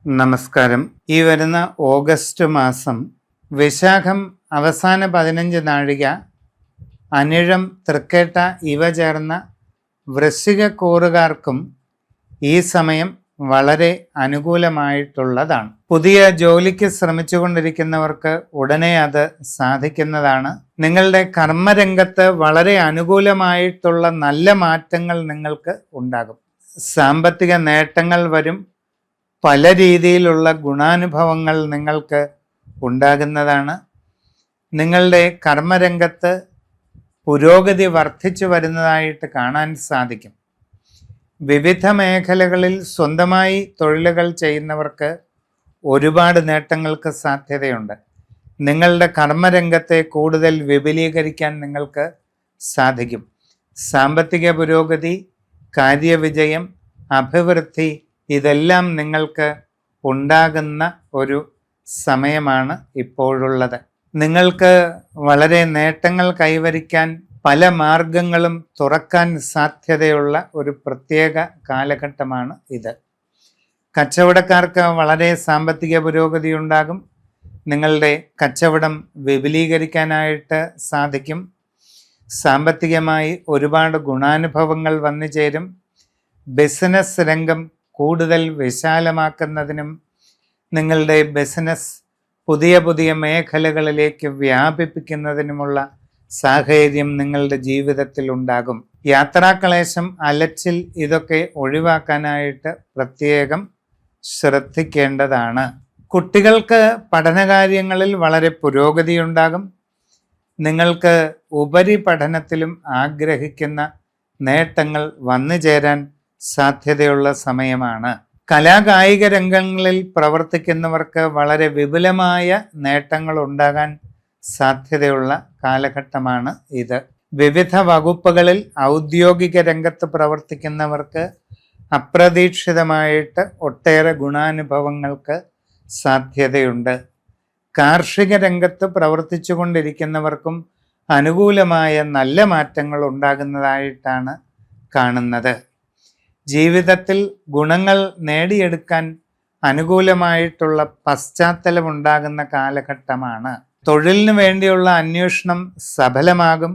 നമസ്കാരം. ഈ വരുന്ന ഓഗസ്റ്റ് മാസം വിശാഖം അവസാന 15 നാഴിക, അനിഴം, തൃക്കേട്ട ഇവ ചേർന്ന വൃശ്ചികക്കൂറുകാർക്കും ഈ സമയം വളരെ അനുകൂലമായിട്ടുള്ളതാണ്. പുതിയ ജോലിക്ക് ശ്രമിച്ചുകൊണ്ടിരിക്കുന്നവർക്ക് ഉടനെ അത് സാധിക്കുന്നതാണ്. നിങ്ങളുടെ കർമ്മരംഗത്ത് വളരെ അനുകൂലമായിട്ടുള്ള നല്ല മാറ്റങ്ങൾ നിങ്ങൾക്ക് ഉണ്ടാകും. സാമ്പത്തിക നേട്ടങ്ങൾ വരും. പല രീതിയിലുള്ള ഗുണാനുഭവങ്ങൾ നിങ്ങൾക്ക് ഉണ്ടാകുന്നതാണ്. നിങ്ങളുടെ കർമ്മരംഗത്ത് പുരോഗതി വർദ്ധിച്ചു വരുന്നതായിട്ട് കാണാൻ സാധിക്കും. വിവിധ മേഖലകളിൽ സ്വന്തമായി തൊഴിലുകൾ ചെയ്യുന്നവർക്ക് ഒരുപാട് നേട്ടങ്ങൾക്ക് സാധ്യതയുണ്ട്. നിങ്ങളുടെ കർമ്മരംഗത്തെ കൂടുതൽ വിപുലീകരിക്കാൻ നിങ്ങൾക്ക് സാധിക്കും. സാമ്പത്തിക പുരോഗതി, കാര്യവിജയം, അഭിവൃദ്ധി ഇതെല്ലാം നിങ്ങൾക്ക് ഉണ്ടാകുന്ന ഒരു സമയമാണ് ഇപ്പോഴുള്ളത്. നിങ്ങൾക്ക് വളരെ നേട്ടങ്ങൾ കൈവരിക്കാൻ പല മാർഗങ്ങളും തുറക്കാൻ സാധ്യതയുള്ള ഒരു പ്രത്യേക കാലഘട്ടമാണ് ഇത്. കച്ചവടക്കാർക്ക് വളരെ സാമ്പത്തിക പുരോഗതി ഉണ്ടാകും. നിങ്ങളുടെ കച്ചവടം വിപുലീകരിക്കാനായിട്ട് സാധിക്കും. സാമ്പത്തികമായി ഒരുപാട് ഗുണാനുഭവങ്ങൾ വന്നു ചേരും. ബിസിനസ് രംഗം കൂടുതൽ വിശാലമാക്കുന്നതിനും നിങ്ങളുടെ ബിസിനസ് പുതിയ പുതിയ മേഖലകളിലേക്ക് വ്യാപിപ്പിക്കുന്നതിനുമുള്ള സാഹചര്യം നിങ്ങളുടെ ജീവിതത്തിൽ ഉണ്ടാകും. യാത്രാക്ലേശം, അലച്ചിൽ ഇതൊക്കെ ഒഴിവാക്കാനായിട്ട് പ്രത്യേകം ശ്രദ്ധിക്കേണ്ടതാണ്. കുട്ടികൾക്ക് പഠനകാര്യങ്ങളിൽ വളരെ പുരോഗതി ഉണ്ടാകും. നിങ്ങൾക്ക് ഉപരിപഠനത്തിലും ആഗ്രഹിക്കുന്ന നേട്ടങ്ങൾ വന്നു ചേരാൻ സാധ്യതയുള്ള സമയമാണ്. കലാകായിക രംഗങ്ങളിൽ പ്രവർത്തിക്കുന്നവർക്ക് വളരെ വിപുലമായ നേട്ടങ്ങൾ ഉണ്ടാകാൻ സാധ്യതയുള്ള കാലഘട്ടമാണ് ഇത്. വിവിധ വകുപ്പുകളിൽ ഔദ്യോഗിക രംഗത്ത് പ്രവർത്തിക്കുന്നവർക്ക് അപ്രതീക്ഷിതമായിട്ട് ഒട്ടേറെ ഗുണാനുഭവങ്ങൾക്ക് സാധ്യതയുണ്ട്. കാർഷിക രംഗത്ത് പ്രവർത്തിച്ചു കൊണ്ടിരിക്കുന്നവർക്കും അനുകൂലമായ നല്ല മാറ്റങ്ങൾ ഉണ്ടാകുന്നതായിട്ടാണ് കാണുന്നത്. ജീവിതത്തിൽ ഗുണങ്ങൾ നേടിയെടുക്കാൻ അനുകൂലമായിട്ടുള്ള പശ്ചാത്തലമുണ്ടാകുന്ന കാലഘട്ടമാണ്. തൊഴിലിനു വേണ്ടിയുള്ള അന്വേഷണം സഫലമാകും.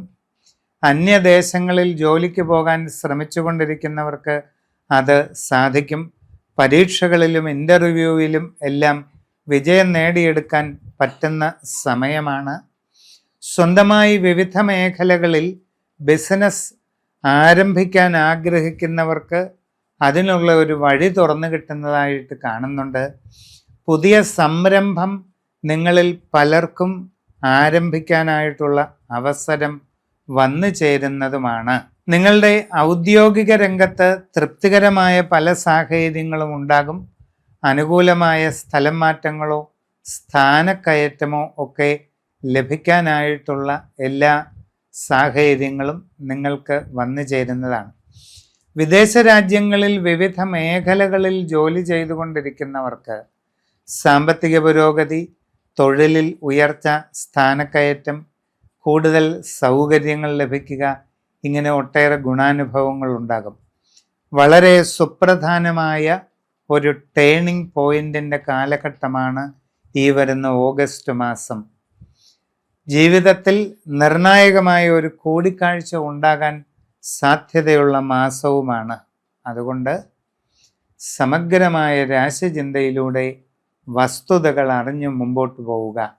അന്യദേശങ്ങളിൽ ജോലിക്ക് പോകാൻ ശ്രമിച്ചുകൊണ്ടിരിക്കുന്നവർക്ക് അത് സാധിക്കും. പരീക്ഷകളിലും ഇൻ്റർവ്യൂവിലും എല്ലാം വിജയം നേടിയെടുക്കാൻ പറ്റുന്ന സമയമാണ്. സ്വന്തമായി വിവിധ മേഖലകളിൽ ബിസിനസ് ആരംഭിക്കാൻ ആഗ്രഹിക്കുന്നവർക്ക് അതിനുള്ള ഒരു വഴി തുറന്നു കിട്ടുന്നതായിട്ട് കാണുന്നുണ്ട്. പുതിയ സംരംഭം നിങ്ങളിൽ പലർക്കും ആരംഭിക്കാനായിട്ടുള്ള അവസരം വന്നു ചേരുന്നതുമാണ്. നിങ്ങളുടെ ഔദ്യോഗിക രംഗത്ത് തൃപ്തികരമായ പല സാഹചര്യങ്ങളും ഉണ്ടാകും. അനുകൂലമായ സ്ഥലം മാറ്റങ്ങളോ സ്ഥാനക്കയറ്റമോ ഒക്കെ ലഭിക്കാനായിട്ടുള്ള എല്ലാ സാഹചര്യങ്ങളും നിങ്ങൾക്ക് വന്നു ചേരുന്നതാണ്. വിദേശ രാജ്യങ്ങളിൽ വിവിധ മേഖലകളിൽ ജോലി ചെയ്തുകൊണ്ടിരിക്കുന്നവർക്ക് സാമ്പത്തിക പുരോഗതി, തൊഴിലിൽ ഉയർച്ച, സ്ഥാനക്കയറ്റം, കൂടുതൽ സൗകര്യങ്ങൾ ലഭിക്കുക, ഇങ്ങനെ ഒട്ടേറെ ഗുണാനുഭവങ്ങൾ ഉണ്ടാകും. വളരെ സുപ്രധാനമായ ഒരു ടേണിംഗ് പോയിന്റിൻ്റെ കാലഘട്ടമാണ് ഈ വരുന്ന ഓഗസ്റ്റ് മാസം. ജീവിതത്തിൽ നിർണായകമായ ഒരു കൂടിക്കാഴ്ച ഉണ്ടാകാൻ സാധ്യതയുള്ള മാസവുമാണ്. അതുകൊണ്ട് സമഗ്രമായ രാശിചിന്തയിലൂടെ വസ്തുതകൾ അറിഞ്ഞു മുമ്പോട്ട് പോവുക.